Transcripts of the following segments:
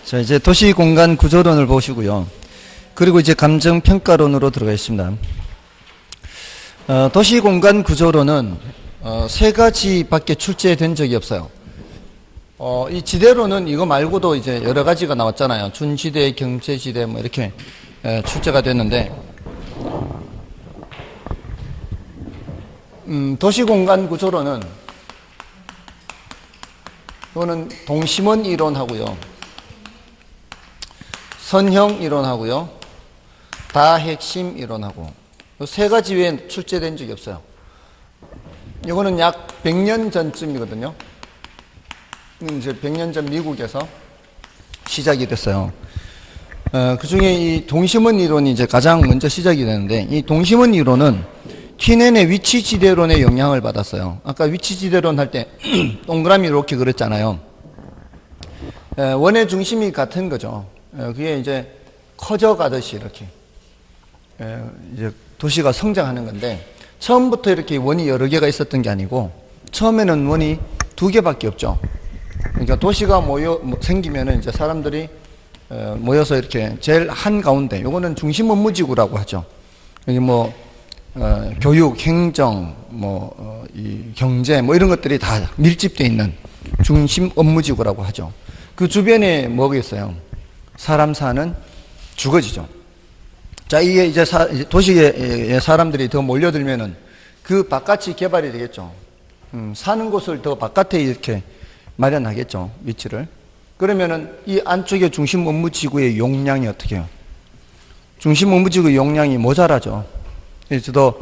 자, 이제 도시공간 구조론을 보시고요. 그리고 이제 감정평가론으로 들어가겠습니다. 도시공간 구조론은 세 가지밖에 출제된 적이 없어요. 이 지대로는 이거 말고도 이제 여러 가지가 나왔잖아요. 준지대, 경제지대 뭐 이렇게 출제가 됐는데, 도시공간 구조론은 이거는 동심원 이론하고요, 선형 이론하고요, 다핵심 이론하고 세 가지 외에 출제된 적이 없어요. 이거는 약 100년 전쯤이거든요. 이제 100년 전 미국에서 시작이 됐어요. 그 중에 이 동심원 이론이 이제 가장 먼저 시작이 되는데, 이 동심원 이론은 틴넨의 위치지대론의 영향을 받았어요. 아까 위치지대론 할 때 동그라미 이렇게 그렸잖아요. 원의 중심이 같은 거죠. 그게 이제 커져가듯이 이렇게 이제 도시가 성장하는 건데, 처음부터 이렇게 원이 여러 개가 있었던 게 아니고, 처음에는 원이 2개밖에 없죠. 그러니까 도시가 생기면은 이제 사람들이 모여서 이렇게 제일 한 가운데, 요거는 중심 업무지구라고 하죠. 여기 교육, 행정, 이 경제, 이런 것들이 다 밀집되어 있는 중심 업무지구라고 하죠. 그 주변에 뭐가 있어요? 사람 사는 주거지죠. 자, 이게 이제 도시에 사람들이 더 몰려들면은 그 바깥이 개발이 되겠죠. 사는 곳을 더 바깥에 이렇게 마련하겠죠, 위치를. 그러면은 이 안쪽에 중심 업무지구의 용량이 어떻게 해요? 중심 업무지구의 용량이 모자라죠. 그래서 더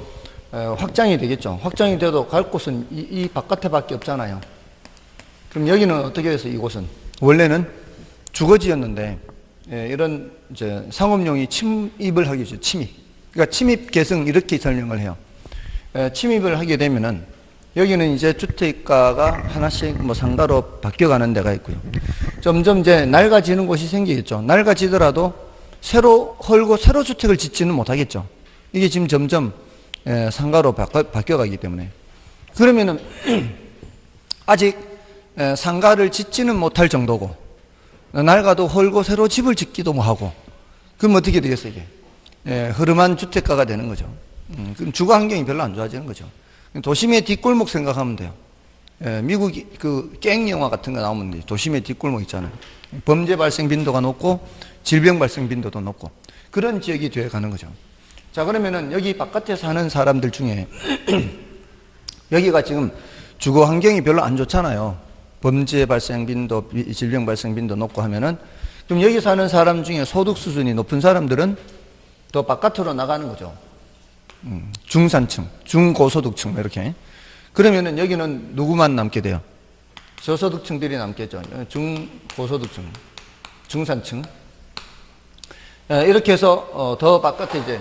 확장이 되겠죠. 확장이 돼도 갈 곳은 이 바깥에밖에 없잖아요. 그럼 여기는 어떻게 해서 이곳은 원래는 주거지였는데, 이런 이제 상업용이 침입을 하게 되죠. 그러니까 침입 계승 이렇게 설명을 해요. 침입을 하게 되면은 여기는 이제 주택가가 하나씩 상가로 바뀌어가는 데가 있고요. 점점 이제 낡아지는 곳이 생기겠죠. 낡아지더라도 새로 헐고 새로 주택을 짓지는 못하겠죠. 이게 지금 점점 상가로 바뀌어가기 때문에. 그러면은 아직 상가를 짓지는 못할 정도고, 낡아도 헐고 새로 집을 짓기도 못하고, 그럼 어떻게 되겠어요, 이게? 흐름한 주택가가 되는 거죠. 그럼 주거 환경이 별로 안 좋아지는 거죠. 도심의 뒷골목 생각하면 돼요. 미국 그 갱 영화 같은 거 나오면 도심의 뒷골목 있잖아요. 범죄 발생 빈도가 높고 질병 발생 빈도도 높고 그런 지역이 되어 가는 거죠. 자, 그러면은 여기 바깥에 사는 사람들 중에 여기가 지금 주거 환경이 별로 안 좋잖아요. 범죄 발생 빈도, 질병 발생 빈도 높고 하면은, 그럼 여기 사는 사람 중에 소득 수준이 높은 사람들은 더 바깥으로 나가는 거죠. 중산층, 중고소득층 이렇게. 그러면은 여기는 누구만 남게 돼요? 저소득층들이 남겠죠. 중고소득층, 중산층. 이렇게 해서 더 바깥에 이제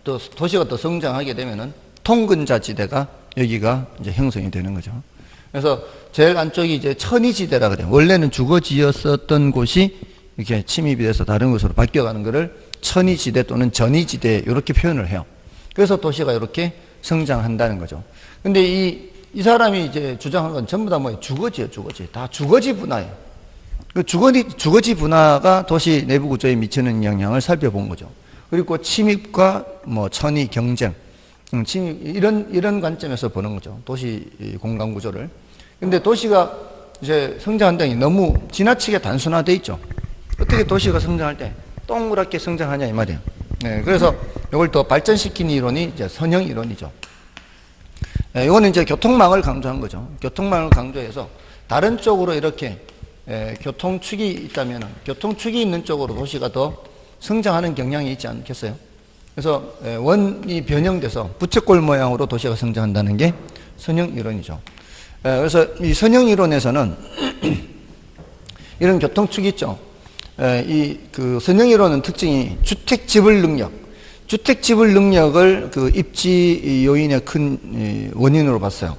또 도시가 더 성장하게 되면은 통근자지대가 여기가 이제 형성이 되는 거죠. 그래서 제일 안쪽이 이제 천이지대라 그래요. 원래는 주거지였었던 곳이 이렇게 침입이 돼서 다른 곳으로 바뀌어가는 것을 천이지대 또는 전이지대 이렇게 표현을 해요. 그래서 도시가 이렇게 성장한다는 거죠. 근데 이 사람이 이제 주장한 건 전부 다 주거지예요, 주거지. 다 주거지 분화예요. 그 주거지 분화가 도시 내부 구조에 미치는 영향을 살펴본 거죠. 그리고 침입과 천이 경쟁, 침입, 이런 관점에서 보는 거죠. 도시 공간 구조를. 근데 도시가 이제 성장한다니 너무 지나치게 단순화돼 있죠. 어떻게 도시가 성장할 때 동그랗게 성장하냐 이 말이에요. 그래서 이걸 더 발전시키는 이론이 이제 선형 이론이죠. 이거는 이제 교통망을 강조한 거죠. 교통망을 강조해서 다른 쪽으로 이렇게 교통축이 있다면 교통축이 있는 쪽으로 도시가 더 성장하는 경향이 있지 않겠어요? 그래서 원이 변형돼서 부채꼴 모양으로 도시가 성장한다는 게 선형 이론이죠. 그래서 이 선형 이론에서는 이런 교통축이 있죠. 그 선형 이론은 특징이 주택 지불 능력을 그 입지 요인의 큰 원인으로 봤어요.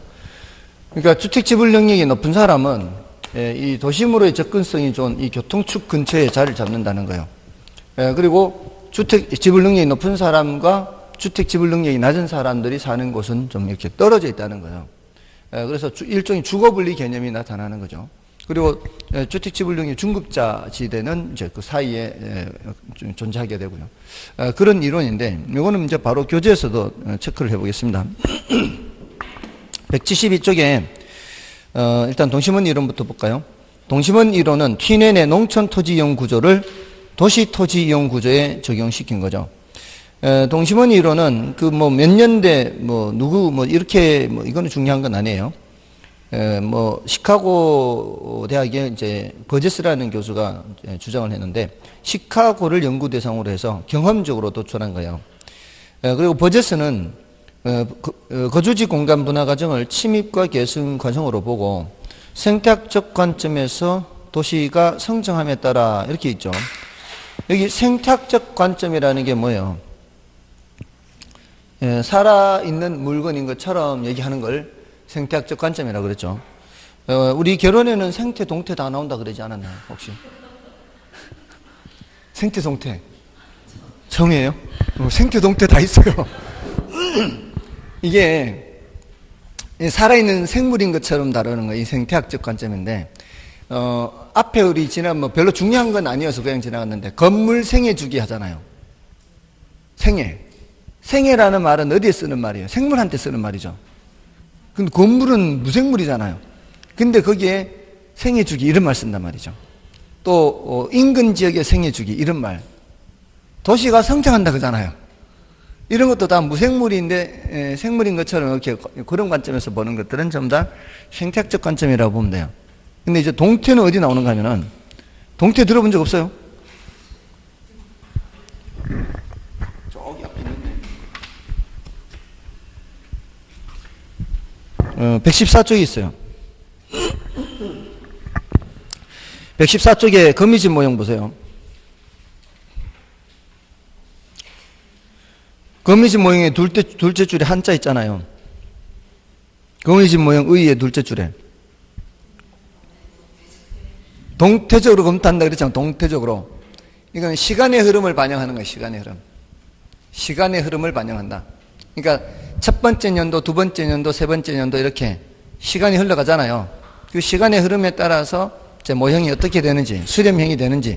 그러니까 주택 지불 능력이 높은 사람은 이 도심으로의 접근성이 좋은 이 교통축 근처에 자리를 잡는다는 거예요. 그리고 주택 지불 능력이 높은 사람과 주택 지불 능력이 낮은 사람들이 사는 곳은 좀 이렇게 떨어져 있다는 거예요. 그래서 일종의 주거 분리 개념이 나타나는 거죠. 그리고 주택지불능이 중급자 지대는 이제 그 사이에 존재하게 되고요. 그런 이론인데, 이거는 이제 바로 교재에서도 체크를 해보겠습니다. 172쪽에 일단 동심원 이론부터 볼까요? 동심원 이론은 튀넨의 농촌 토지 이용 구조를 도시 토지 이용 구조에 적용시킨 거죠. 동심원 이론은 그 뭐 몇 년대 뭐 누구 뭐 이렇게 뭐 이거는 중요한 건 아니에요. 뭐 시카고 대학의 이제 버제스라는 교수가 주장을 했는데, 시카고를 연구 대상으로 해서 경험적으로 도출한 거예요. 그리고 버제스는 거주지 공간 분화 과정을 침입과 계승 과정으로 보고 생태학적 관점에서 도시가 성장함에 따라 이렇게 있죠. 여기 생태학적 관점이라는 게 뭐예요? 살아있는 물건인 것처럼 얘기하는 걸 생태학적 관점이라고 그랬죠. 우리 결혼에는 생태, 동태 다 나온다 그러지 않았나요, 혹시? 생태, 동태. 처음이에요? 생태, 동태 다 있어요. 이게 살아있는 생물인 것처럼 다루는 거, 이 생태학적 관점인데, 앞에 우리 지난 뭐 별로 중요한 건 아니어서 그냥 지나갔는데, 건물 생애 주기 하잖아요. 생애. 생애라는 말은 어디에 쓰는 말이에요? 생물한테 쓰는 말이죠. 근데 건물은 무생물이잖아요. 근데 거기에 생애 주기 이런 말 쓴단 말이죠. 또 인근 지역의 생애 주기 이런 말. 도시가 성장한다 그러잖아요. 이런 것도 다 무생물인데 생물인 것처럼 이렇게 그런 관점에서 보는 것들은 전부 다 생태학적 관점이라고 보면 돼요. 근데 이제 동태는 어디 나오는가 하면은, 동태 들어본 적 없어요? 저기 앞에 있는데 114쪽에 있어요. 114쪽에 거미집 모형 보세요. 거미집 모형의 둘째 줄에 한자 있잖아요. 거미집 모형 의의 둘째 줄에 동태적으로 검토한다 그랬잖아요. 동태적으로. 이건 시간의 흐름을 반영하는 거예요. 시간의 흐름. 시간의 흐름을 반영한다. 그러니까 첫 번째 년도, 두 번째 년도, 세 번째 년도 이렇게 시간이 흘러가잖아요. 그 시간의 흐름에 따라서 제 모형이 어떻게 되는지, 수렴형이 되는지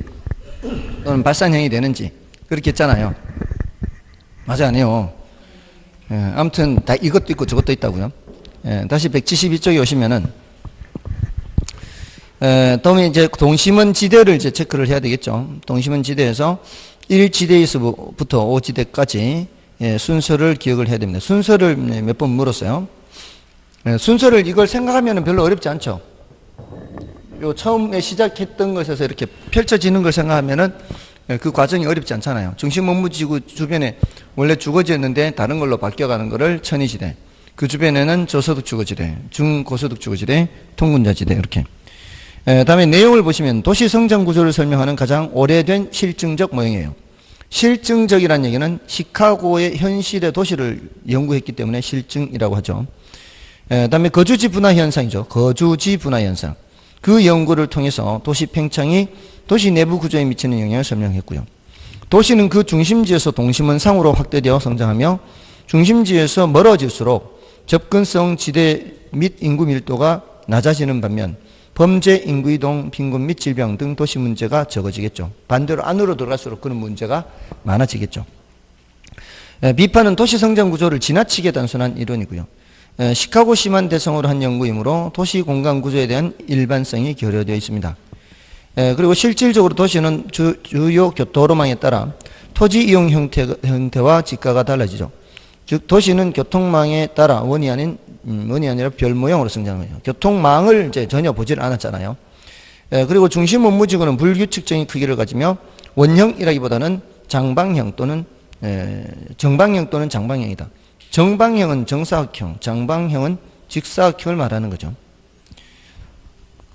또는 발산형이 되는지 그렇게 했잖아요. 맞아, 아니요. 아무튼 다 이것도 있고 저것도 있다고요. 다시 172쪽에 오시면은 다음에 이제 동심원 지대를 이제 체크를 해야 되겠죠. 동심원 지대에서 1지대에서부터 5지대까지 순서를 기억을 해야 됩니다. 순서를 몇 번 물었어요. 순서를 이걸 생각하면 별로 어렵지 않죠. 요 처음에 시작했던 것에서 이렇게 펼쳐지는 걸 생각하면은 그 과정이 어렵지 않잖아요. 중심 업무지구 주변에 원래 주거지였는데 다른 걸로 바뀌어가는 거를 천의지대, 그 주변에는 저소득 주거지대, 중고소득 주거지대, 통근자지대 이렇게. 다음에 내용을 보시면 도시 성장 구조를 설명하는 가장 오래된 실증적 모형이에요. 실증적이라는 얘기는 시카고의 현실의 도시를 연구했기 때문에 실증이라고 하죠. 다음에 거주지 분화 현상이죠. 거주지 분화 현상. 그 연구를 통해서 도시 팽창이 도시 내부 구조에 미치는 영향을 설명했고요. 도시는 그 중심지에서 동심원상으로 확대되어 성장하며 중심지에서 멀어질수록 접근성 지대 및 인구 밀도가 낮아지는 반면 범죄, 인구이동, 빈곤 및 질병 등 도시 문제가 적어지겠죠. 반대로 안으로 들어갈수록 그런 문제가 많아지겠죠. 비판은 도시 성장 구조를 지나치게 단순한 이론이고요. 시카고 시만 대상으로 한 연구이므로 도시 공간 구조에 대한 일반성이 결여되어 있습니다. 그리고 실질적으로 도시는 주요 도로망에 따라 토지 이용 형태와 직가가 달라지죠. 즉 도시는 교통망에 따라 원이 아니라 별 모양으로 성장해요. 교통망을 이제 전혀 보질 않았잖아요. 그리고 중심 업무지구는 불규칙적인 크기를 가지며 원형이라기보다는 장방형 또는 정방형 또는 장방형이다. 정방형은 정사각형, 장방형은 직사각형을 말하는 거죠.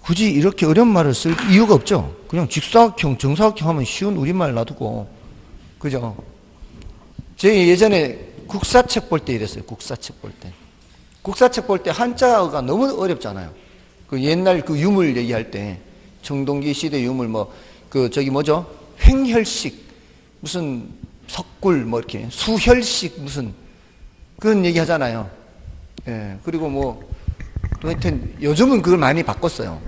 굳이 이렇게 어려운 말을 쓸 이유가 없죠. 그냥 직사각형, 정사각형 하면 쉬운 우리말 놔두고, 그죠? 저희 예전에 국사책 볼 때 이랬어요. 국사책 볼 때. 국사책 볼 때 한자가 너무 어렵잖아요. 그 옛날 그 유물 얘기할 때, 청동기 시대 유물 횡혈식, 무슨 석굴 이렇게, 수혈식 무슨, 그런 얘기 하잖아요. 그리고 또 하여튼 요즘은 그걸 많이 바꿨어요.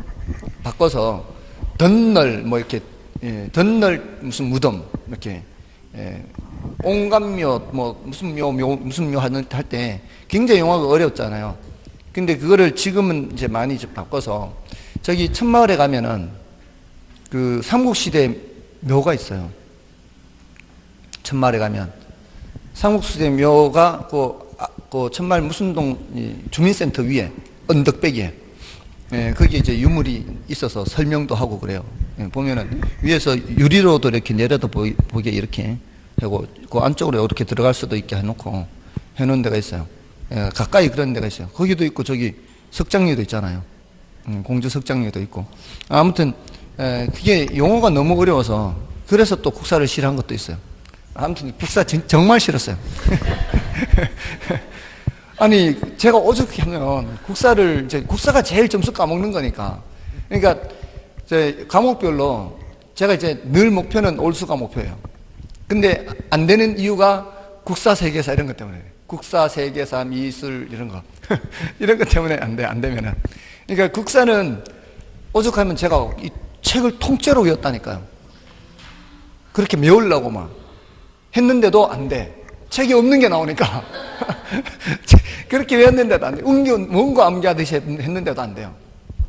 바꿔서 덧널 뭐 이렇게 덧널 무슨 무덤 이렇게 온감묘 뭐 무슨 묘 무슨 묘 할 때 굉장히 용어가 어려웠잖아요. 근데 그거를 지금은 이제 많이 바꿔서 저기 천마을에 가면은 그 삼국시대 묘가 있어요. 천마을에 가면 삼국시대 묘가 그 천마을 무슨동 주민센터 위에 언덕배기에 거기에 이제 유물이 있어서 설명도 하고 그래요. 보면은 위에서 유리로도 이렇게 내려다 보게 이렇게 하고 그 안쪽으로 이렇게 들어갈 수도 있게 해놓고 해놓은 데가 있어요. 가까이 그런 데가 있어요. 거기도 있고 저기 석장리도 있잖아요. 공주 석장리도 있고. 아무튼 그게 용어가 너무 어려워서 그래서 또 국사를 싫어한 것도 있어요. 아무튼 국사 정말 싫었어요. 아니 제가 오죽해 하면 국사를 이제 국사가 제일 점수 까먹는 거니까. 그러니까 이제 과목별로 제가 이제 늘 목표는 올수가 목표예요. 근데 안 되는 이유가 국사 세계사 이런 것 때문에. 국사 세계사 미술 이런 거 이런 것 때문에 안 되면은. 그러니까 국사는 오죽하면 제가 이 책을 통째로 외웠다니까요. 그렇게 메우려고 막 했는데도 안 돼. 책이 없는 게 나오니까. 그렇게 외웠는데도 안 돼. 뭔가 암기하듯이 했는데도 안 돼요.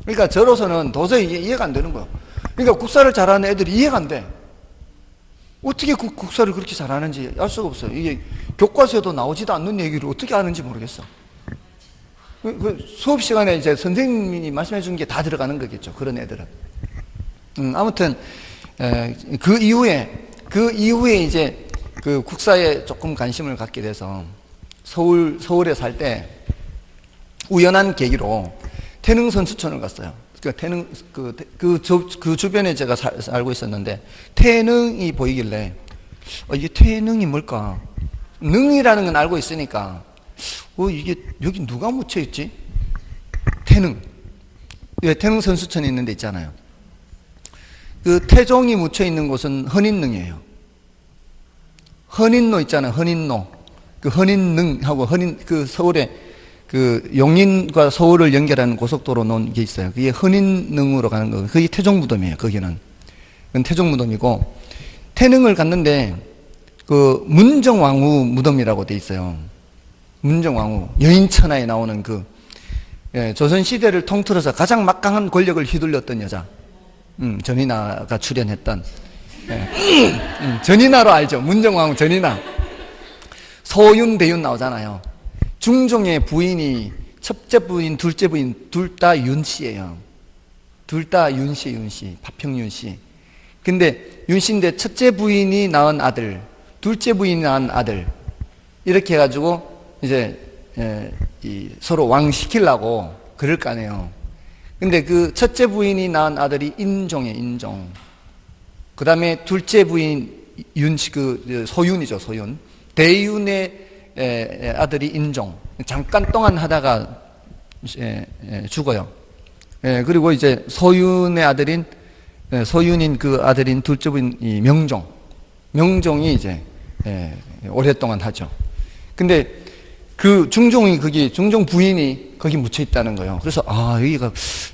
그러니까 저로서는 도저히 이해가 안 되는 거예요. 그러니까 국사를 잘하는 애들이 이해가 안 돼. 어떻게 국사를 그렇게 잘하는지 알 수가 없어요. 이게 교과서에도 나오지도 않는 얘기를 어떻게 아는지 모르겠어. 수업 시간에 이제 선생님이 말씀해 준 게 다 들어가는 거겠죠. 그런 애들은. 아무튼, 그 이후에 이제 그 국사에 조금 관심을 갖게 돼서 서울에 살 때 우연한 계기로 태릉 선수촌을 갔어요. 태릉, 그 주변에 제가 살고 있었는데 태릉이 보이길래 이게 태릉이 뭘까? 능이라는 건 알고 있으니까 이게 여기 누가 묻혀 있지? 태릉. 태릉 선수촌이 있는 데 있잖아요. 그 태종이 묻혀 있는 곳은 헌인릉이에요. 헌인로 있잖아요. 헌인로. 그 헌인릉하고 그 서울에 그 용인과 서울을 연결하는 고속도로 놓은 게 있어요. 그게 헌인릉으로 가는 거. 그게 태종무덤이에요. 거기는. 그건 태종무덤이고 태릉을 갔는데 그 문정왕후 무덤이라고 돼 있어요. 문정왕후. 여인천하에 나오는 조선시대를 통틀어서 가장 막강한 권력을 휘둘렀던 여자. 전인아가 출연했던. 전인아로 알죠. 문정왕후 전인아. 소윤, 대윤 나오잖아요. 중종의 부인이 첫째 부인, 둘째 부인 둘 다 윤씨예요. 둘 다 윤씨, 파평윤씨. 근데 윤씨인데 첫째 부인이 낳은 아들, 둘째 부인이 낳은 아들 이렇게 해가지고 이제 서로 왕 시키려고 그럴 거 아니에요. 근데 그 첫째 부인이 낳은 아들이 인종이에요. 인종. 그 다음에 둘째 부인 윤씨, 소윤이죠. 소윤. 대윤의 아들이 인종. 잠깐 동안 하다가 죽어요. 그리고 이제 소윤인 그 아들인 둘째 부인이 명종이 이제 오랫동안 하죠. 근데 그 중종 부인이 거기 묻혀 있다는 거예요. 그래서 여기가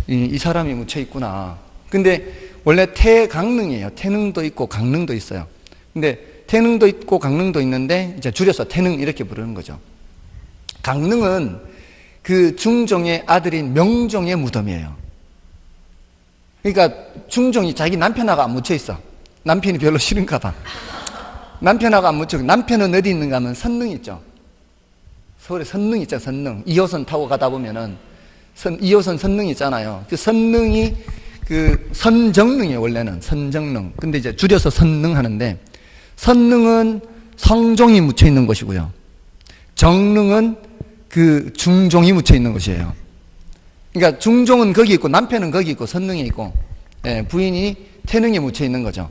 이 사람이 묻혀 있구나. 근데 원래 태강릉이에요. 태릉도 있고 강릉도 있어요. 근데 태릉도 있고 강릉도 있는데 이제 줄여서 태릉 이렇게 부르는 거죠. 강릉은 그 중종의 아들인 명종의 무덤이에요. 그러니까 중종이 자기 남편하고 안 묻혀 있어. 남편이 별로 싫은가 봐. 남편하고 안 묻혀. 남편은 어디 있는가 하면 선릉 있죠. 서울에 선릉 있죠. 선릉. 2호선 타고 가다 보면은 2호선 선릉 있잖아요. 그 선릉이 선정릉이에요. 원래는 선정릉. 근데 이제 줄여서 선릉 하는데 선릉은 성종이 묻혀 있는 곳이고요. 정릉은 그 중종이 묻혀 있는 곳이에요. 그러니까 중종은 거기 있고 남편은 거기 있고 선릉에 있고 부인이 태릉에 묻혀 있는 거죠.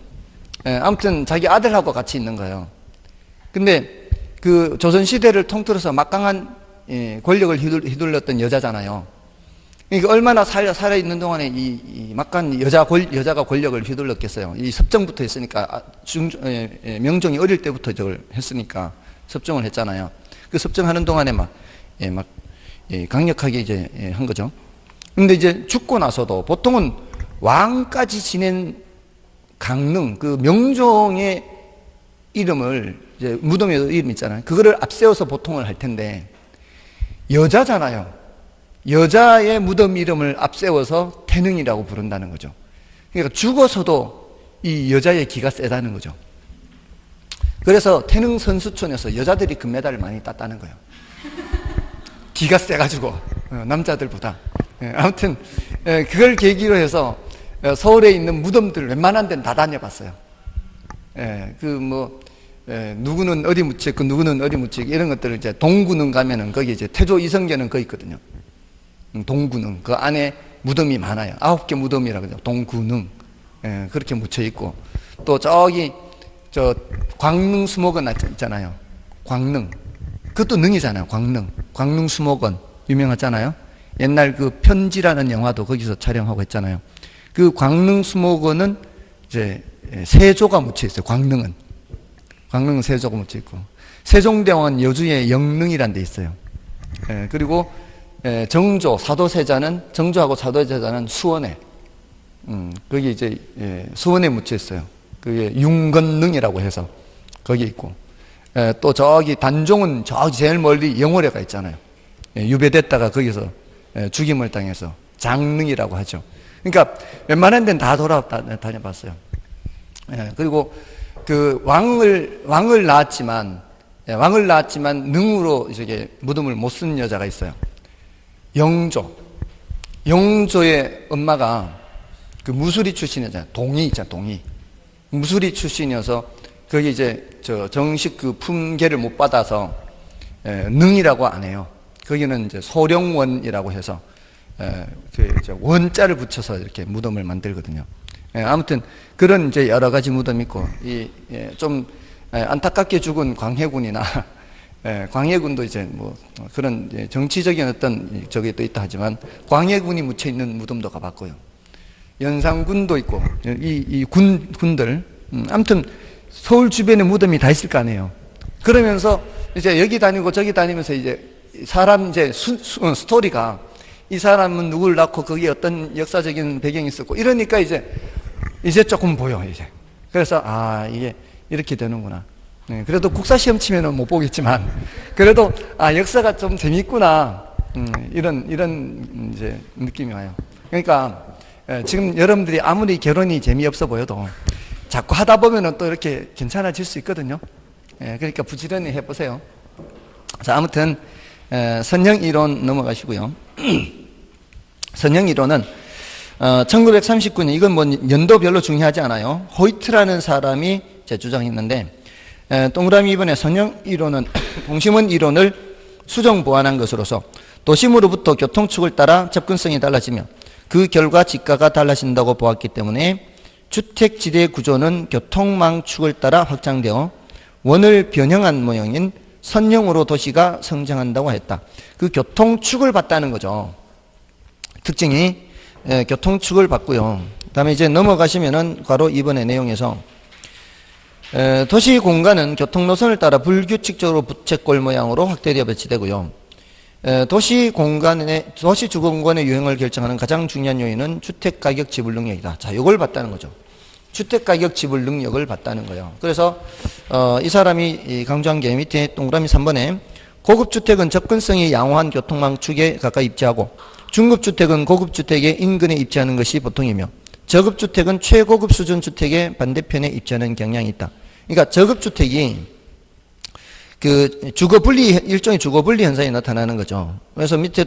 아무튼 자기 아들하고 같이 있는 거예요. 근데 그 조선시대를 통틀어서 막강한 권력을 휘둘렀던 여자잖아요. 그러니까 얼마나 살아있는 동안에 이 막강한 여자가 권력을 휘둘렀겠어요. 이 섭정부터 했으니까 명종이 어릴 때부터 저걸 했으니까 섭정을 했잖아요. 그 섭정하는 동안에 강력하게 이제 한 거죠. 근데 이제 죽고 나서도 보통은 왕까지 지낸 강릉, 그 명종의 이름을, 이제 무덤에도 이름 있잖아요. 그거를 앞세워서 보통을 할 텐데, 여자잖아요. 여자의 무덤 이름을 앞세워서 태능이라고 부른다는 거죠. 그러니까 죽어서도 이 여자의 기가 세다는 거죠. 그래서 태능 선수촌에서 여자들이 금메달을 많이 땄다는 거예요. 기가 세가지고, 남자들보다. 아무튼 그걸 계기로 해서 서울에 있는 무덤들 웬만한 데는 다 다녀봤어요. 누구는 어디 묻혔고 누구는 어디 묻히고 이런 것들을 이제 동구릉 가면은 거기 이제 태조 이성계는 거기 있거든요. 동구릉 그 안에 무덤이 많아요. 9개 무덤이라고 그러죠. 동구릉 그렇게 묻혀 있고, 또 저기 저 광릉 수목원 있잖아요. 광릉 그것도 능이잖아요. 광릉 수목원 유명하잖아요. 옛날 그 편지라는 영화도 거기서 촬영하고 했잖아요. 그 광릉 수목원은 이제 세조가 묻혀 있어요. 광릉은 세조가 묻혀 있고, 세종대왕은 여주에 영릉이라는 데 있어요. 그리고 정조 사도세자는, 정조하고 사도세자는 수원에, 거기 이제 수원에 묻혀 있어요. 그게 윤건릉이라고 해서 거기 있고, 또 저기 단종은 저기 제일 멀리 영월에가 있잖아요. 유배됐다가 거기서 죽임을 당해서 장릉이라고 하죠. 그러니까 웬만한 데는 다 다녀봤어요. 그리고 그 왕을 낳았지만 능으로 이제 무덤을 못 쓴 여자가 있어요. 영조의 엄마가 그 무술이 출신이잖아요. 동이 무술이 출신이어서 거기 이제 정식 그 품계를 못 받아서 능이라고 안 해요. 거기는 이제 소령원이라고 해서 그 원자를 붙여서 이렇게 무덤을 만들거든요. 아무튼 그런 이제 여러 가지 무덤이 있고, 좀 안타깝게 죽은 광해군이나 광해군도 이제 뭐 그런 정치적인 어떤 저게 또 있다 하지만 광해군이 묻혀 있는 무덤도 가봤고요. 연산군도 있고, 이 군들, 아무튼 서울 주변에 무덤이 다 있을 거 아니에요. 그러면서 이제 여기 다니고 저기 다니면서 이제 사람 이제 스토리가, 이 사람은 누구를 낳고 거기에 어떤 역사적인 배경이 있었고 이러니까 이제 조금 보여 이제. 그래서 이게 이렇게 되는구나. 그래도 국사 시험 치면은 못 보겠지만 그래도 역사가 좀 재밌구나. 이런 이제 느낌이 와요. 그러니까 지금 여러분들이 아무리 결혼이 재미없어 보여도 자꾸 하다 보면은 또 이렇게 괜찮아질 수 있거든요. 그러니까 부지런히 해보세요. 자, 아무튼 선형 이론 넘어가시고요. 선형 이론은 1939년, 이건 뭐 연도 별로 중요하지 않아요. 호이트라는 사람이 주장했는데, 동그라미 2번의 선형 이론은 동심원 이론을 수정 보완한 것으로서 도심으로부터 교통축을 따라 접근성이 달라지며 그 결과 지가가 달라진다고 보았기 때문에 주택지대 구조는 교통망축을 따라 확장되어 원을 변형한 모형인 선형으로 도시가 성장한다고 했다. 그 교통축을 봤다는 거죠. 특징이 교통축을 봤고요. 그 다음에 이제 넘어가시면은 바로 2번의 내용에서 도시 공간은 교통노선을 따라 불규칙적으로 부채꼴 모양으로 확대되어 배치되고요. 도시 주거공간의 유형을 결정하는 가장 중요한 요인은 주택가격 지불 능력이다. 자, 이걸 봤다는 거죠. 주택가격 지불 능력을 봤다는 거예요. 그래서 이 사람이 강조한 게 밑에 동그라미 3번에 고급주택은 접근성이 양호한 교통망축에 가까이 입지하고, 중급주택은 고급주택의 인근에 입지하는 것이 보통이며, 저급주택은 최고급 수준 주택의 반대편에 입지하는 경향이 있다. 그러니까 저급주택이 그 일종의 주거분리 현상이 나타나는 거죠. 그래서 밑에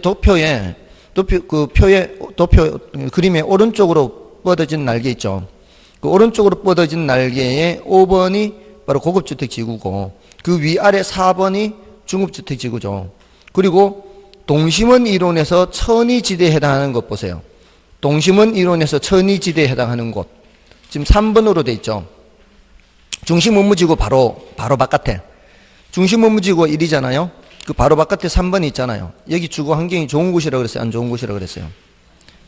그림의 오른쪽으로 뻗어진 날개 있죠. 그 오른쪽으로 뻗어진 날개의 5번이 바로 고급주택 지구고, 그 위아래 4번이 중급주택 지구죠. 그리고 동심원 이론에서 천이지대에 해당하는 것 보세요. 동심원 이론에서 천이지대에 해당하는 곳, 지금 3번으로 돼 있죠. 중심 업무지구 바로 바깥에, 중심 업무지구가 1이잖아요. 그 바로 바깥에 3번이 있잖아요. 여기 주거 환경이 좋은 곳이라고 그랬어요? 안 좋은 곳이라고 그랬어요?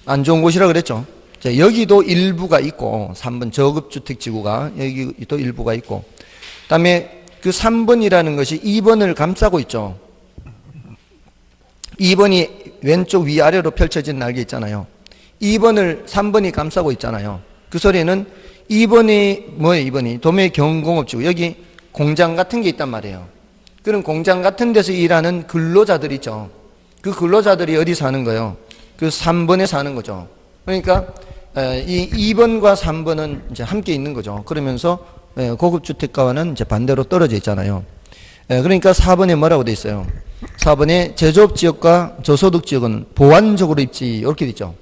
안 좋은 곳이라고 그랬죠. 자, 여기도 일부가 있고, 3번 저급주택 지구가 여기도 일부가 있고, 그 다음에 그 3번이라는 것이 2번을 감싸고 있죠. 2번이 왼쪽 위아래로 펼쳐진 날개 있잖아요. 2번을 3번이 감싸고 있잖아요. 그 소리는 2번이 뭐예요? 2번이 도매 경공업지구, 여기 공장 같은 게 있단 말이에요. 그런 공장 같은 데서 일하는 근로자들이죠. 그 근로자들이 어디 사는 거예요? 그 3번에 사는 거죠. 그러니까 이 2번과 3번은 이제 함께 있는 거죠. 그러면서 고급주택가와는 이제 반대로 떨어져 있잖아요. 그러니까 4번에 뭐라고 돼 있어요? 4번에 제조업지역과 저소득지역은 보완적으로 입지, 이렇게 돼 있죠.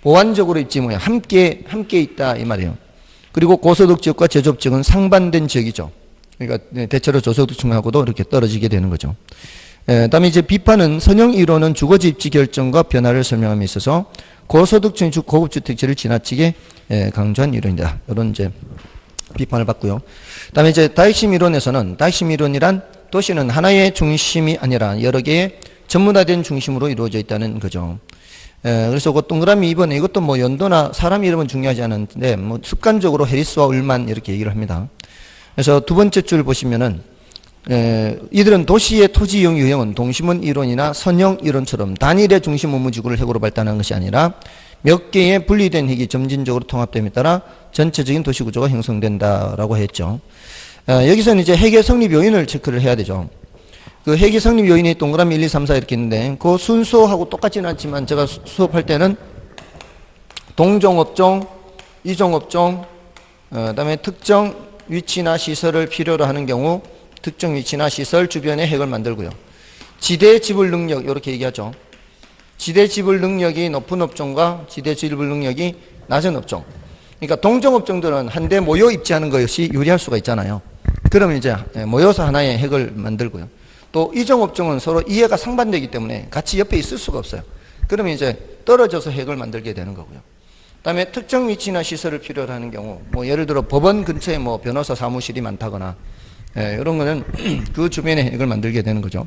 보완적으로 입지 뭐야? 함께 있다 이 말이에요. 그리고 고소득지역과 제조업지역은 상반된 지역이죠. 그러니까 대체로 저소득층하고도 이렇게 떨어지게 되는 거죠. 다음에 이제 비판은 선형 1호는 주거지 입지 결정과 변화를 설명함에 있어서 고소득층 고급주택지를 지나치게 강조한 이론이다. 이런 이제 비판을 받고요. 다음에 이제 다익심 이론에서는 다익심 이론이란 도시는 하나의 중심이 아니라 여러 개의 전문화된 중심으로 이루어져 있다는 거죠. 그래서 그 동그라미 2번에 이것도 뭐 연도나 사람 이름은 중요하지 않은데 뭐 습관적으로 해리스와 울만 이렇게 얘기를 합니다. 그래서 두 번째 줄 보시면은 이들은 도시의 토지 이용 유형은 동심원 이론이나 선형 이론처럼 단일의 중심 업무지구를 핵으로 발달한 것이 아니라 몇 개의 분리된 핵이 점진적으로 통합됨에 따라 전체적인 도시구조가 형성된다라고 했죠. 여기서는 이제 핵의 성립 요인을 체크를 해야 되죠. 그 핵의 성립 요인이 동그라미 1, 2, 3, 4 이렇게 있는데 그 순서하고 똑같지는 않지만 제가 수업할 때는 동종업종, 이종업종, 그다음에 특정 위치나 시설을 필요로 하는 경우 특정 위치나 시설 주변에 핵을 만들고요. 지대 지불 능력 이렇게 얘기하죠. 지대 지불 능력이 높은 업종과 지대 지불 능력이 낮은 업종. 그러니까 동종업종들은 한데 모여 입지하는 것이 유리할 수가 있잖아요. 그러면 이제 모여서 하나의 핵을 만들고요. 또 이종업종은 서로 이해가 상반되기 때문에 같이 옆에 있을 수가 없어요. 그러면 이제 떨어져서 핵을 만들게 되는 거고요. 그다음에 특정 위치나 시설을 필요로 하는 경우, 뭐 예를 들어 법원 근처에 뭐 변호사 사무실이 많다거나 이런 거는 그 주변에 핵을 만들게 되는 거죠.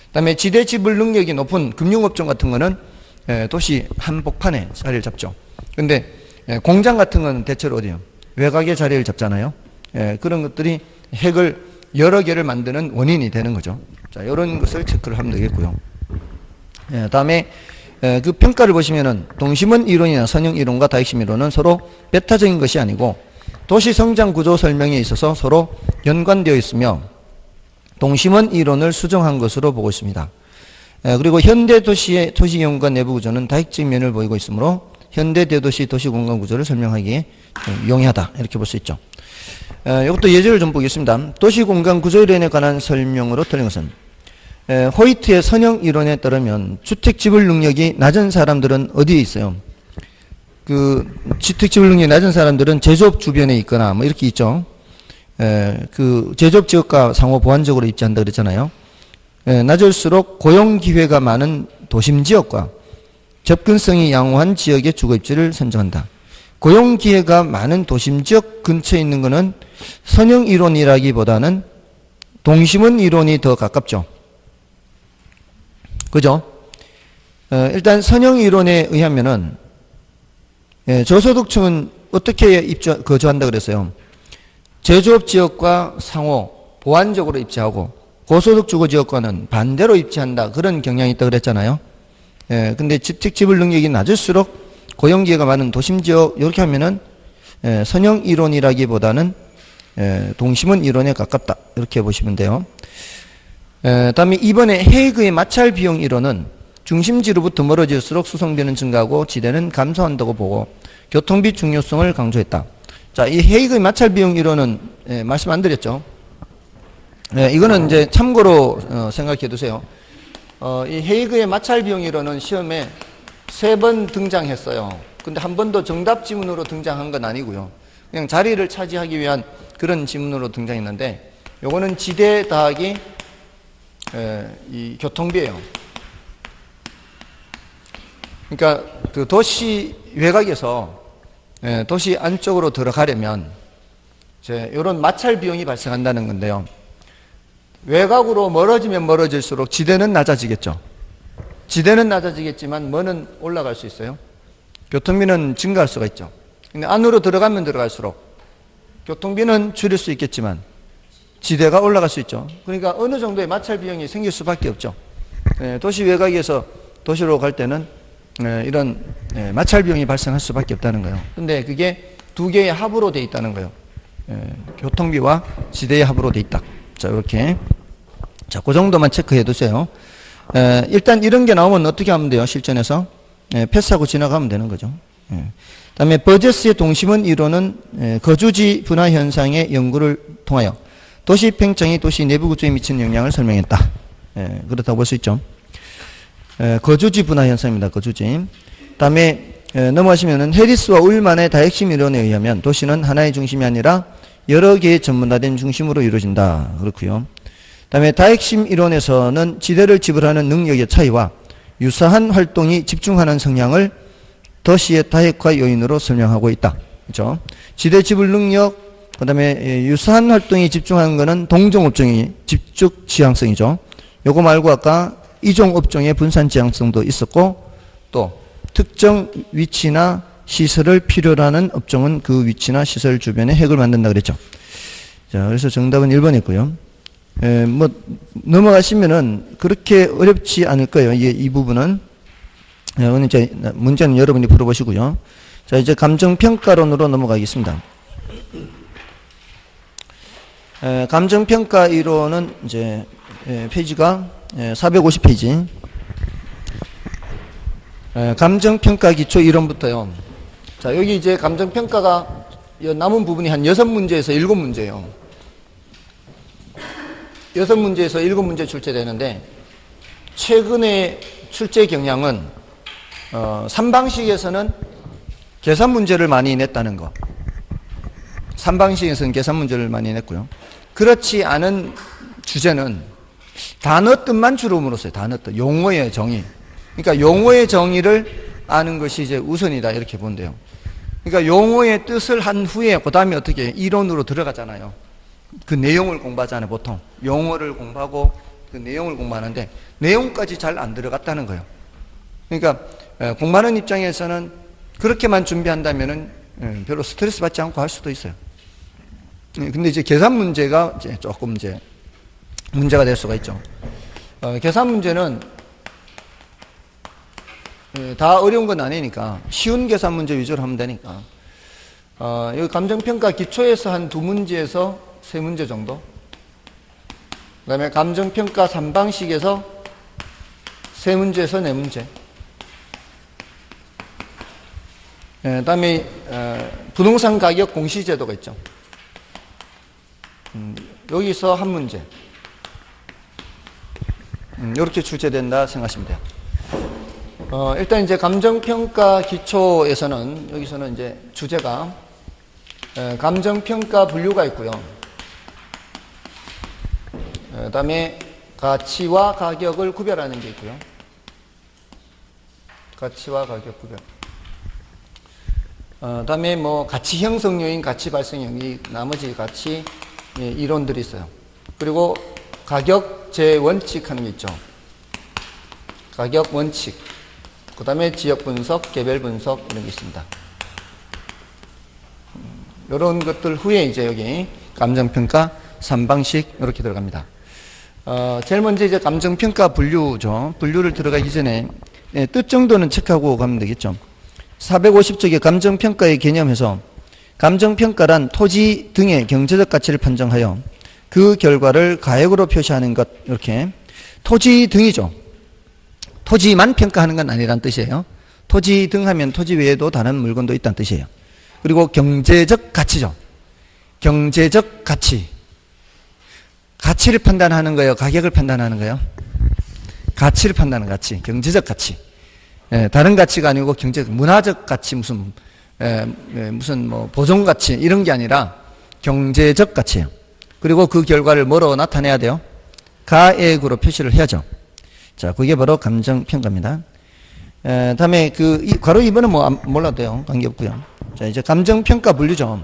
그다음에 지대 지불 능력이 높은 금융업종 같은 거는 도시 한복판에 자리를 잡죠. 근데 공장 같은 건 대체로 어디요? 외곽에 자리를 잡잖아요. 그런 것들이 핵을 여러 개를 만드는 원인이 되는 거죠. 자, 이런 것을 체크를 하면 되겠고요. 다음에 그 평가를 보시면은 동심원 이론이나 선형 이론과 다익심 이론은 서로 배타적인 것이 아니고 도시 성장 구조 설명에 있어서 서로 연관되어 있으며 동심원 이론을 수정한 것으로 보고 있습니다. 그리고 현대 도시의 도시경과 내부 구조는 다익적 면을 보이고 있으므로 현대 대도시 도시공간 구조를 설명하기에 용이하다 이렇게 볼 수 있죠. 이것도 예제를 좀 보겠습니다. 도시공간 구조이론에 관한 설명으로 틀린 것은 호이트의 선형 이론에 따르면 주택 지불 능력이 낮은 사람들은 어디에 있어요? 그 주택 지불 능력이 낮은 사람들은 제조업 주변에 있거나 뭐 이렇게 있죠. 그 제조업 지역과 상호 보완적으로 입지한다 그랬잖아요. 낮을수록 고용 기회가 많은 도심 지역과 접근성이 양호한 지역의 주거 입지를 선정한다. 고용 기회가 많은 도심 지역 근처에 있는 것은 선형 이론이라기보다는 동심원 이론이 더 가깝죠. 그죠? 일단 선형 이론에 의하면은 저소득층은 어떻게 거주한다 그랬어요? 제조업 지역과 상호 보완적으로 입지하고 고소득 주거 지역과는 반대로 입지한다 그런 경향이 있다 그랬잖아요. 근데 주택 지불 능력이 낮을수록 고용 기회가 많은 도심 지역 이렇게 하면은 선형 이론이라기보다는 동심원 이론에 가깝다 이렇게 보시면 돼요. 다음에 이번에 헤이그의 마찰 비용 이론은 중심지로부터 멀어질수록 수송비는 증가하고 지대는 감소한다고 보고 교통비 중요성을 강조했다. 자, 이 헤이그의 마찰 비용 이론은 말씀 안 드렸죠. 이거는 이제 참고로 생각해 두세요. 이 헤이그의 마찰 비용 이론은 시험에 3번 등장했어요. 근데 한 번도 정답 지문으로 등장한 건 아니고요. 그냥 자리를 차지하기 위한 그런 지문으로 등장했는데 요거는 지대 더하기 이 교통비예요. 그러니까 그 도시 외곽에서 도시 안쪽으로 들어가려면 이제 이런 마찰 비용이 발생한다는 건데요. 외곽으로 멀어지면 멀어질수록 지대는 낮아지겠죠. 지대는 낮아지겠지만 뭐는 올라갈 수 있어요. 교통비는 증가할 수가 있죠. 근데 안으로 들어가면 들어갈수록 교통비는 줄일 수 있겠지만 지대가 올라갈 수 있죠. 그러니까 어느 정도의 마찰 비용이 생길 수밖에 없죠. 도시 외곽에서 도시로 갈 때는 이런 마찰 비용이 발생할 수밖에 없다는 거예요. 근데 그게 두 개의 합으로 돼 있다는 거예요. 교통비와 지대의 합으로 돼 있다. 자, 이렇게. 자, 그 정도만 체크해 두세요. 일단 이런 게 나오면 어떻게 하면 돼요? 실전에서. 패스하고 지나가면 되는 거죠. 다음에 버제스의 동심원 이론은 거주지 분화 현상의 연구를 통하여 도시 팽창이 도시 내부 구조에 미치는 영향을 설명했다. 그렇다고 볼 수 있죠. 거주지 분화 현상입니다. 거주지. 다음에 넘어가시면은 해리스와 울만의 다핵심 이론에 의하면 도시는 하나의 중심이 아니라 여러 개의 전문화된 중심으로 이루어진다. 그렇고요. 다음에 다핵심 이론에서는 지대를 지불하는 능력의 차이와 유사한 활동이 집중하는 성향을 도시의 다핵화 요인으로 설명하고 있다. 그렇죠? 지대 지불 능력, 그 다음에 유사한 활동이 집중하는 것은 동종업종이 집중 지향성이죠. 요거 말고 아까 이종업종의 분산 지향성도 있었고, 또 특정 위치나 시설을 필요로 하는 업종은 그 위치나 시설 주변에 핵을 만든다 그랬죠. 자, 그래서 정답은 1번이고요. 뭐 넘어가시면은 그렇게 어렵지 않을 거예요. 이 부분은. 오늘 이제 문제는 여러분이 풀어보시고요. 자, 이제 감정평가론으로 넘어가겠습니다. 감정평가 이론은 이제 페이지가 450페이지. 감정평가 기초 이론부터요. 자, 여기 이제 감정평가가 남은 부분이 한 6문제에서 7문제예요. 6문제에서 7문제 출제되는데, 최근에 출제 경향은 3방식에서는 계산 문제를 많이 냈다는 거. 3방식에서는 계산 문제를 많이 냈고요. 그렇지 않은 주제는 단어 뜻만 주로 물었어요. 단어 뜻. 용어의 정의. 그러니까 용어의 정의를 아는 것이 이제 우선이다. 이렇게 본대요. 그러니까 용어의 뜻을 한 후에 그 다음에 어떻게 이론으로 들어가잖아요. 그 내용을 공부하잖아요. 보통 용어를 공부하고 그 내용을 공부하는데 내용까지 잘 안 들어갔다는 거예요. 그러니까 공부하는 입장에서는 그렇게만 준비한다면은 별로 스트레스 받지 않고 할 수도 있어요. 근데 이제 계산 문제가 이제 조금 이제 문제가 될 수가 있죠. 계산 문제는 다 어려운 건 아니니까 쉬운 계산 문제 위주로 하면 되니까 여기 감정평가 기초에서 한 2문제에서 3문제 정도, 그 다음에 감정평가 3방식에서 3문제에서 4문제, 그 다음에 부동산 가격 공시제도가 있죠. 여기서 1문제, 이렇게 출제된다 생각하시면 돼요. 일단 이제 감정평가 기초에서는 여기서는 이제 주제가 감정평가 분류가 있고요. 그 다음에 가치와 가격을 구별하는 게 있고요. 가치와 가격 구별. 그 다음에 뭐 가치 형성 요인, 가치 발생 요인, 나머지 가치 이론들이 있어요. 그리고 가격 재원칙 하는 게 있죠. 가격 원칙. 그 다음에 지역 분석, 개별 분석 이런 게 있습니다. 이런 것들 후에 이제 여기 감정평가 3방식 이렇게 들어갑니다. 제일 먼저 이제 감정평가 분류죠. 분류를 들어가기 전에 뜻 정도는 체크하고 가면 되겠죠. 450쪽의 감정평가의 개념에서 감정평가란 토지 등의 경제적 가치를 판정하여 그 결과를 가액으로 표시하는 것, 이렇게. 토지 등이죠. 토지만 평가하는 건 아니란 뜻이에요. 토지 등 하면 토지 외에도 다른 물건도 있다는 뜻이에요. 그리고 경제적 가치죠. 경제적 가치. 가치를 판단하는 거예요? 가격을 판단하는 거예요? 가치를 판단하는 가치. 경제적 가치. 다른 가치가 아니고 경제적, 문화적 가치, 무슨 뭐 보존 가치 이런 게 아니라 경제적 가치예요. 그리고 그 결과를 뭐로 나타내야 돼요? 가액으로 표시를 해야죠. 자, 그게 바로 감정평가입니다. 다음에 괄호 2번은 뭐 몰라도 돼요. 관계없고요. 자, 이제 감정평가 분류죠.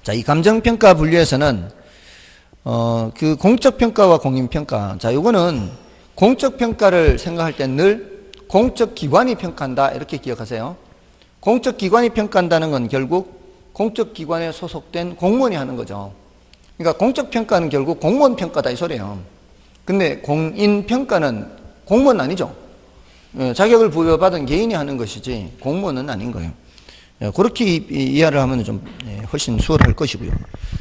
자, 이 감정평가 분류에서는 그 공적평가와 공인평가. 자, 요거는 공적평가를 생각할 때 늘 공적기관이 평가한다 이렇게 기억하세요. 공적기관이 평가한다는 건 결국 공적기관에 소속된 공무원이 하는 거죠. 그러니까 공적평가는 결국 공무원 평가다 이 소리예요. 근데 공인평가는 공무원 아니죠. 자격을 부여받은 개인이 하는 것이지 공무원은 아닌 거예요. 그렇게 이해를 하면 좀 훨씬 수월할 것이고요.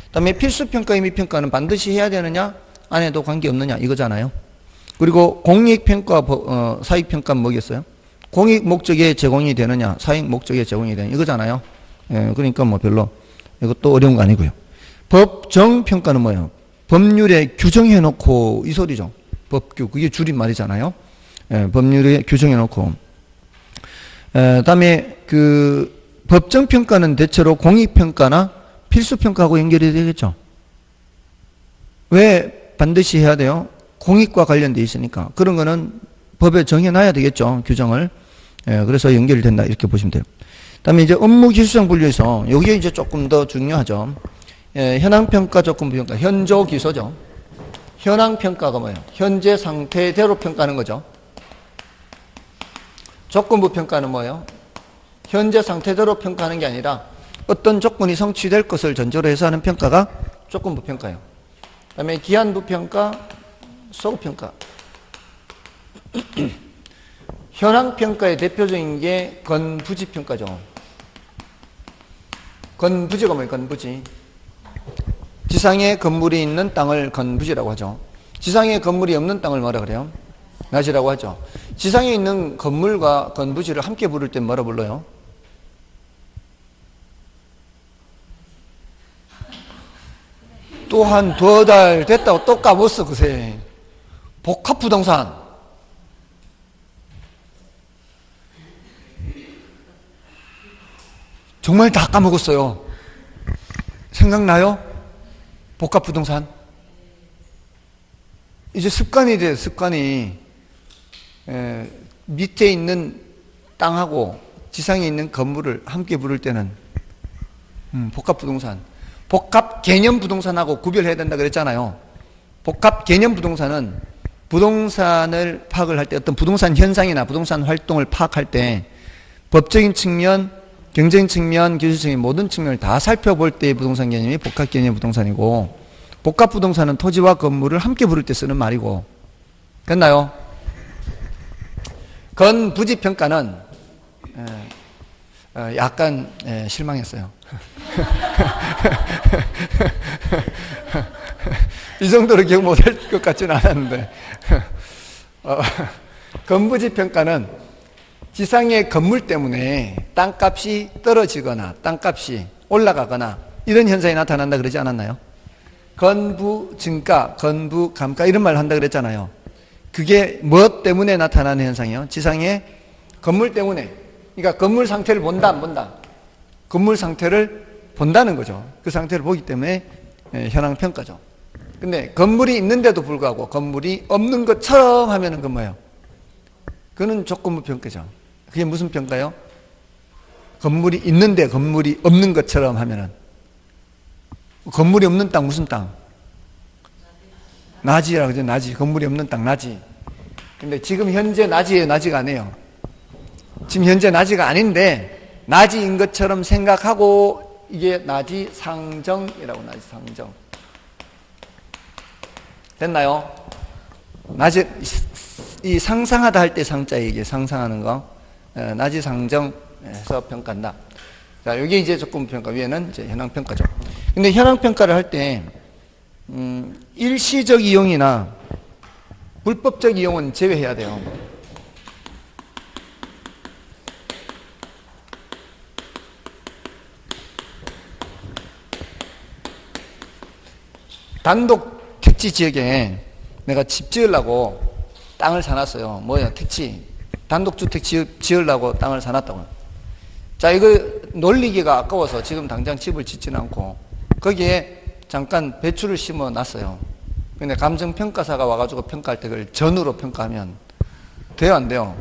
그다음에 필수평가, 임의평가는 반드시 해야 되느냐 안 해도 관계없느냐 이거잖아요. 그리고 공익평가, 사익평가는 뭐겠어요? 공익 목적에 제공이 되느냐 사익 목적에 제공이 되느냐 이거잖아요. 그러니까 뭐 별로 이것도 어려운 거 아니고요. 법정평가는 뭐예요? 법률에 규정해놓고 이 소리죠. 법규, 그게 줄임말이잖아요. 법률에 규정해놓고. 다음에 그 법정평가는 대체로 공익평가나 필수평가하고 연결이 되겠죠. 왜 반드시 해야 돼요? 공익과 관련돼 있으니까. 그런 거는 법에 정해놔야 되겠죠. 규정을. 그래서 연결이 된다. 이렇게 보시면 돼요. 그 다음에 이제 업무 기술상 분류에서 여기에 이제 조금 더 중요하죠. 현황평가, 조건부평가, 현조 기소죠. 현황평가가 뭐예요? 현재 상태대로 평가하는 거죠. 조건부평가는 뭐예요? 현재 상태대로 평가하는 게 아니라 어떤 조건이 성취될 것을 전제로 해서 하는 평가가 조건부평가예요. 그 다음에 기한부평가, 소급평가. 현황평가의 대표적인 게 건부지평가죠. 건부지가 뭐예요? 건부지. 지상에 건물이 있는 땅을 건부지라고 하죠. 지상에 건물이 없는 땅을 뭐라 그래요? 낮이라고 하죠. 지상에 있는 건물과 건부지를 함께 부를 때 뭐라 불러요? 또 한 2달 됐다고 또 까먹었어, 그새. 복합부동산. 정말 다 까먹었어요. 생각나요? 복합부동산. 이제 습관이 돼요, 습관이. 밑에 있는 땅하고 지상에 있는 건물을 함께 부를 때는 복합부동산. 복합 개념 부동산하고 구별해야 된다 그랬잖아요. 복합 개념 부동산은 부동산을 파악을 할 때 어떤 부동산 현상이나 부동산 활동을 파악할 때 법적인 측면, 경제적인 측면, 기술적인 모든 측면을 다 살펴볼 때의 부동산 개념이 복합 개념 부동산이고, 복합 부동산은 토지와 건물을 함께 부를 때 쓰는 말이고. 됐나요? 건부지평가는 약간 실망했어요. 이 정도로 기억 못할 것 같지는 않았는데 건부지평가는 지상의 건물 때문에 땅값이 떨어지거나 땅값이 올라가거나 이런 현상이 나타난다 그러지 않았나요? 건부 증가, 건부 감가 이런 말 한다 그랬잖아요. 그게 무엇 때문에 나타나는 현상이에요? 지상의 건물 때문에. 그러니까 건물 상태를 본다 안 본다? 건물 상태를 본다는 거죠. 그 상태를 보기 때문에 현황평가죠. 근데 건물이 있는데도 불구하고 건물이 없는 것처럼 하면은 그건 뭐예요? 그거는 조건부평가죠. 그게 무슨 평가요? 건물이 있는데 건물이 없는 것처럼 하면은. 건물이 없는 땅 무슨 땅? 낮이라고 그러죠. 낮이. 건물이 없는 땅 낮이. 근데 지금 현재 낮이에요, 낮이가 아니에요. 지금 현재 낮이가 아닌데 낮이인 것처럼 생각하고 이게 낮이 상정이라고. 낮이 상정. 됐나요? 낮이 이 상상하다 할 때 상자에 이게 상상하는 거. 낮이 상정해서 평가한다. 자, 여기 이제 조건부평가, 위에는 이제 현황평가죠. 근데 현황평가를 할 때 일시적 이용이나 불법적 이용은 제외해야 돼요. 단독 택지 지역에 내가 집 지으려고 땅을 사놨어요. 뭐야, 택지. 단독주택 지으려고 땅을 사놨다고요. 자, 이거 놀리기가 아까워서 지금 당장 집을 짓지는 않고 거기에 잠깐 배추를 심어 놨어요. 근데 감정평가사가 와가지고 평가할 때 그걸 전으로 평가하면 돼요, 안 돼요?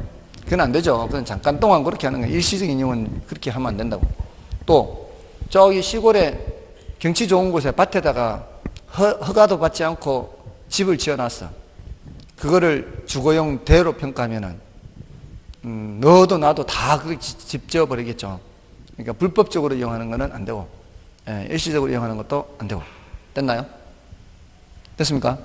그건 안 되죠. 그건 잠깐 동안 그렇게 하는 거예요. 일시적인 이용은 그렇게 하면 안 된다고. 또 저기 시골에 경치 좋은 곳에 밭에다가 허가도 받지 않고 집을 지어놨어. 그거를 주거용 대로 평가하면은 너도 나도 다 그렇게 집 지어버리겠죠. 그러니까 불법적으로 이용하는 거는 안 되고, 일시적으로 이용하는 것도 안 되고. 됐나요? 됐습니까?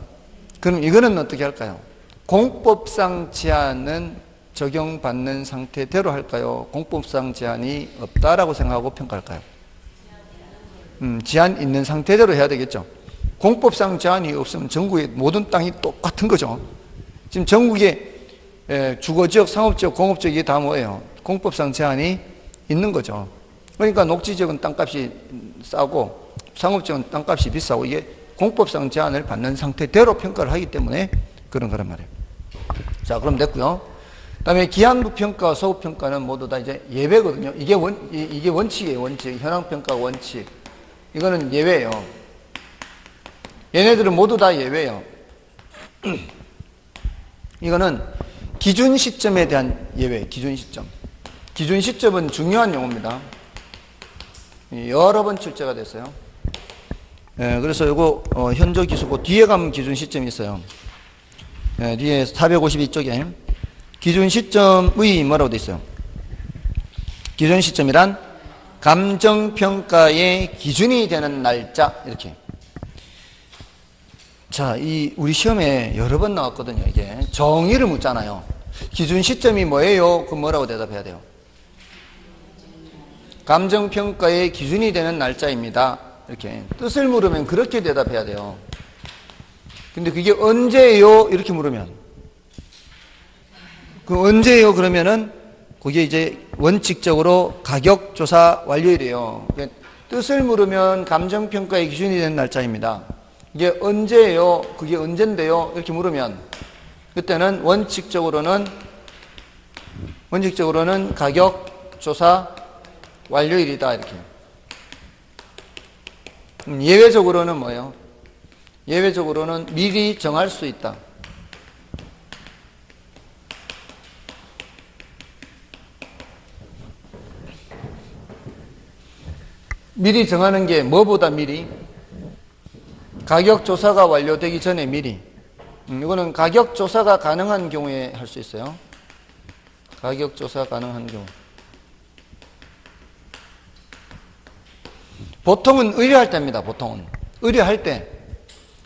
그럼 이거는 어떻게 할까요? 공법상 제한은 적용받는 상태대로 할까요? 공법상 제한이 없다라고 생각하고 평가할까요? 제한 있는 상태대로 해야 되겠죠. 공법상 제한이 없으면 전국의 모든 땅이 똑같은 거죠. 지금 전국의 주거지역, 상업지역, 공업지역 이게 다 뭐예요? 공법상 제한이 있는 거죠. 그러니까 녹지지역은 땅값이 싸고 상업지역은 땅값이 비싸고 이게 공법상 제한을 받는 상태대로 평가를 하기 때문에 그런 거란 말이에요. 자, 그럼 됐고요. 그다음에 기한부 평가, 소급 평가는 모두 다 이제 예외거든요. 이게 원칙이에요. 원칙. 현황 평가 원칙. 이거는 예외예요. 얘네들은 모두 다 예외예요. 이거는 기준 시점에 대한 예외. 기준 시점. 기준 시점은 중요한 용어입니다. 여러 번 출제가 됐어요. 그래서 이거 현저 기수고 뒤에 가면 기준 시점이 있어요. 뒤에 452쪽에 기준 시점의 뭐라고 돼 있어요? 기준 시점이란 감정평가의 기준이 되는 날짜 이렇게. 자, 우리 시험에 여러 번 나왔거든요. 이게 정의를 묻잖아요. 기준 시점이 뭐예요? 그럼 뭐라고 대답해야 돼요? 감정평가의 기준이 되는 날짜입니다. 이렇게 뜻을 물으면 그렇게 대답해야 돼요. 근데 그게 언제예요? 이렇게 물으면 그 언제예요? 그러면은 그게 이제 원칙적으로 가격조사 완료일이에요. 뜻을 물으면 감정평가의 기준이 되는 날짜입니다. 이게 언제예요? 그게 언젠데요? 이렇게 물으면 그때는 원칙적으로는 가격조사 완료일이다 이렇게. 예외적으로는 뭐예요? 예외적으로는 미리 정할 수 있다. 미리 정하는 게 뭐보다 미리? 가격조사가 완료되기 전에 미리. 이거는 가격조사가 가능한 경우에 할 수 있어요. 가격조사 가능한 경우. 보통은 의뢰할 때입니다. 보통은. 의뢰할 때.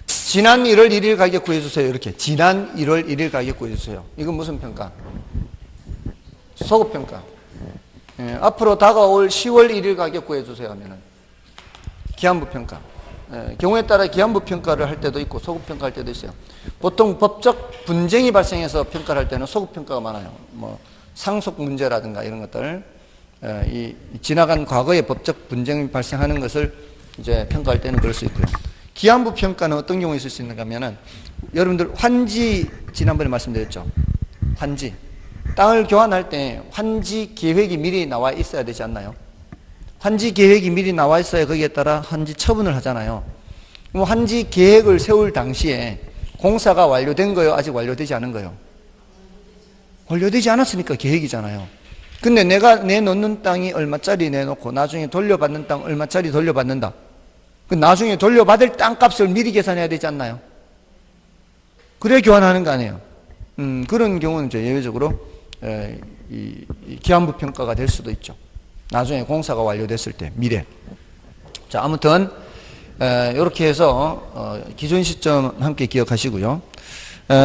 지난 1월 1일 가격 구해주세요. 이렇게. 지난 1월 1일 가격 구해주세요. 이건 무슨 평가? 소급평가. 앞으로 다가올 10월 1일 가격 구해주세요 하면은 기한부 평가. 경우에 따라 기한부 평가를 할 때도 있고 소급 평가할 때도 있어요. 보통 법적 분쟁이 발생해서 평가를 할 때는 소급 평가가 많아요. 뭐 상속 문제라든가 이런 것들, 이 지나간 과거의 법적 분쟁이 발생하는 것을 이제 평가할 때는 그럴 수 있고요. 기한부 평가는 어떤 경우에 있을 수 있는가 하면은 여러분들 환지 지난번에 말씀드렸죠. 환지. 땅을 교환할 때 환지 계획이 미리 나와 있어야 되지 않나요? 환지 계획이 미리 나와 있어야 거기에 따라 환지 처분을 하잖아요. 그럼 환지 계획을 세울 당시에 공사가 완료된 거요? 아직 완료되지 않은 거요? 완료되지 않았으니까 계획이잖아요. 근데 내가 내놓는 땅이 얼마짜리 내놓고 나중에 돌려받는 땅 얼마짜리 돌려받는다. 그 나중에 돌려받을 땅값을 미리 계산해야 되지 않나요? 그래 교환하는 거 아니에요. 그런 경우는 이제 예외적으로 이 기한부 평가가 될 수도 있죠. 나중에 공사가 완료됐을 때 미래. 자, 아무튼 이렇게 해서 기준 시점 함께 기억하시고요.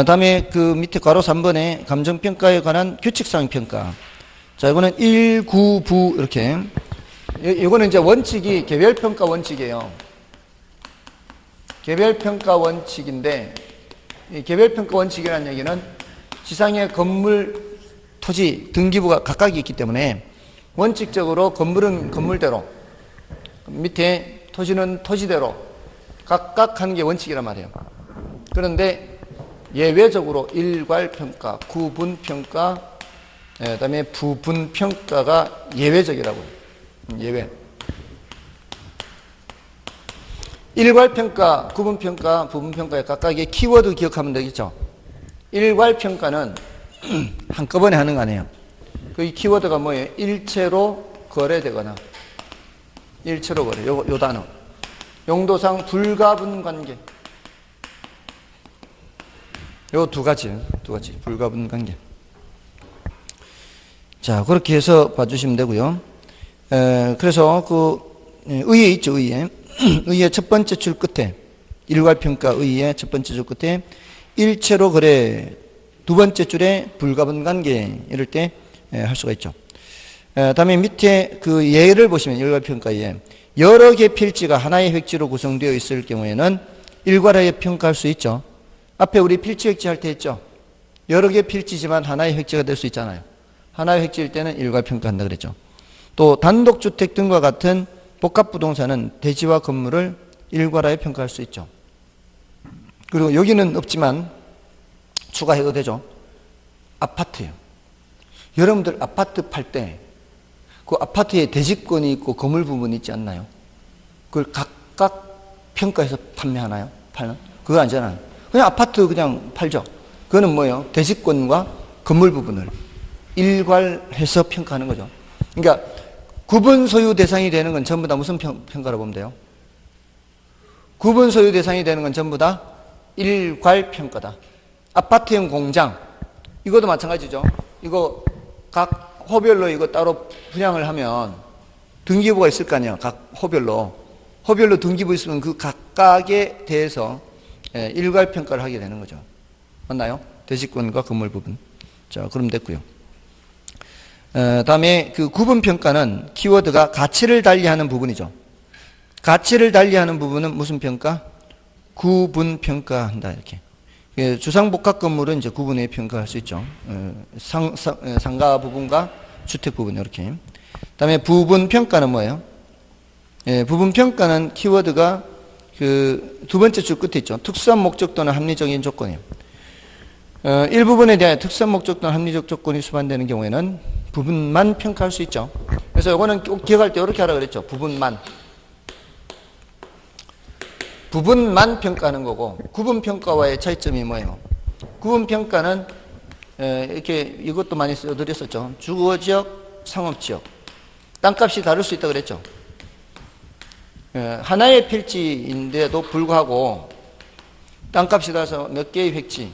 다음에 그 밑에 괄호 3번에 감정평가에 관한 규칙상 평가. 자, 이거는 1, 9, 부 이렇게. 이거는 이제 원칙이 개별평가 원칙이에요. 개별평가 원칙인데 이 개별평가 원칙이라는 얘기는 지상의 건물, 토지, 등기부가 각각 있기 때문에 원칙적으로 건물은 건물대로, 밑에 토지는 토지대로 각각 하는 게 원칙이란 말이에요. 그런데 예외적으로 일괄평가, 구분평가, 그다음에 부분평가가 예외적이라고요. 예외. 일괄평가, 구분평가, 부분평가의 각각의 키워드 기억하면 되겠죠. 일괄평가는 한꺼번에 하는 거 아니에요. 그 키워드가 뭐예요? 일체로 거래되거나. 일체로 거래. 요 단어. 용도상 불가분 관계. 요 두 가지. 불가분 관계. 자, 그렇게 해서 봐주시면 되고요. 그래서 그 의에 있죠, 의에. 의의 첫 번째 줄 끝에 일괄평가 의의 첫 번째 줄 끝에 일체로 거래 두 번째 줄에 불가분 관계 이럴 때 할 수가 있죠. 다음에 밑에 그 예를 보시면 일괄평가에 여러 개 필지가 하나의 획지로 구성되어 있을 경우에는 일괄하여 평가할 수 있죠. 앞에 우리 필지 획지 할 때 했죠. 여러 개 필지지만 하나의 획지가 될 수 있잖아요. 하나의 획지일 때는 일괄평가한다 그랬죠. 또 단독주택 등과 같은 복합부동산은 대지와 건물을 일괄하여 평가할 수 있죠. 그리고 여기는 없지만 추가해도 되죠. 아파트예요. 여러분들 아파트 팔 때 그 아파트에 대지권이 있고 건물 부분이 있지 않나요? 그걸 각각 평가해서 판매하나요? 팔는? 그거 아니잖아요. 그냥 아파트 그냥 팔죠. 그거는 뭐예요? 대지권과 건물 부분을 일괄해서 평가하는 거죠. 그러니까 구분 소유 대상이 되는 건 전부 다 무슨 평가로 보면 돼요? 구분 소유 대상이 되는 건 전부 다 일괄 평가다. 아파트형 공장 이것도 마찬가지죠. 이거 각 호별로 이거 따로 분양을 하면 등기부가 있을 거 아니에요. 각 호별로 등기부 있으면 그 각각에 대해서 일괄 평가를 하게 되는 거죠. 맞나요? 대지권과 건물 부분. 자, 그럼 됐고요. 다음에 그 구분 평가는 키워드가 가치를 달리하는 부분이죠. 가치를 달리하는 부분은 무슨 평가? 구분 평가한다 이렇게. 주상복합 건물은 이제 구분해 평가할 수 있죠. 상가 부분과 주택 부분 이렇게. 그다음에 부분 평가는 뭐예요? 부분 평가는 키워드가 그 두 번째 줄 끝에 있죠. 특수한 목적 또는 합리적인 조건이에요. 일부분에 대한 특수한 목적 또는 합리적 조건이 수반되는 경우에는 부분만 평가할 수 있죠. 그래서 이거는 꼭 기억할 때 이렇게 하라 그랬죠. 부분만 평가하는 거고, 구분평가와의 차이점이 뭐예요? 구분평가는 이렇게 이것도 많이 써드렸었죠. 주거지역, 상업지역 땅값이 다를 수 있다 그랬죠. 하나의 필지인데도 불구하고 땅값이 달라서 몇 개의 획지,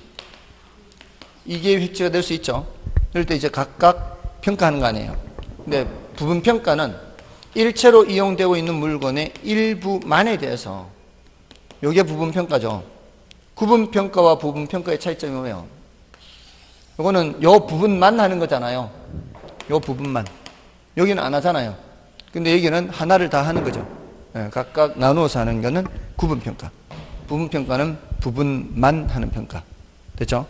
2개의 획지가 될 수 있죠. 그럴 때 이제 각각 평가하는 거 아니에요. 근데 부분평가는 일체로 이용되고 있는 물건의 일부만에 대해서, 이게 부분평가죠. 구분평가와 부분평가의 차이점이 뭐예요? 이거는 요 부분만 하는 거잖아요. 요 부분만. 여기는 안 하잖아요. 근데 여기는 하나를 다 하는 거죠. 각각 나누어서 하는 거는 구분평가. 부분평가는 부분만 하는 평가. 됐죠?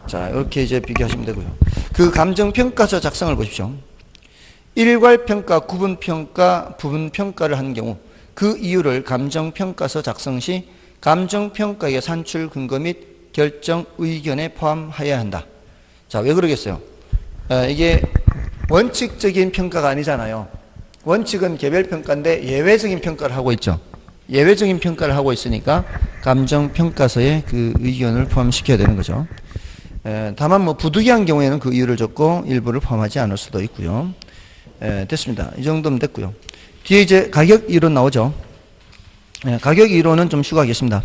자, 이렇게 이제 비교하시면 되고요. 그 감정평가서 작성을 보십시오. 일괄평가, 구분평가, 부분평가를 하는 경우 그 이유를 감정평가서 작성 시 감정평가의 산출 근거 및 결정 의견에 포함해야 한다. 자, 왜 그러겠어요? 이게 원칙적인 평가가 아니잖아요. 원칙은 개별평가인데 예외적인 평가를 하고 있죠. 예외적인 평가를 하고 있으니까 감정평가서에 그 의견을 포함시켜야 되는 거죠. 다만 뭐 부득이한 경우에는 그 이유를 적고 일부를 포함하지 않을 수도 있고요. 됐습니다. 이 정도면 됐고요. 뒤에 이제 가격 이론 나오죠. 가격 이론은 좀 쉬고 하겠습니다.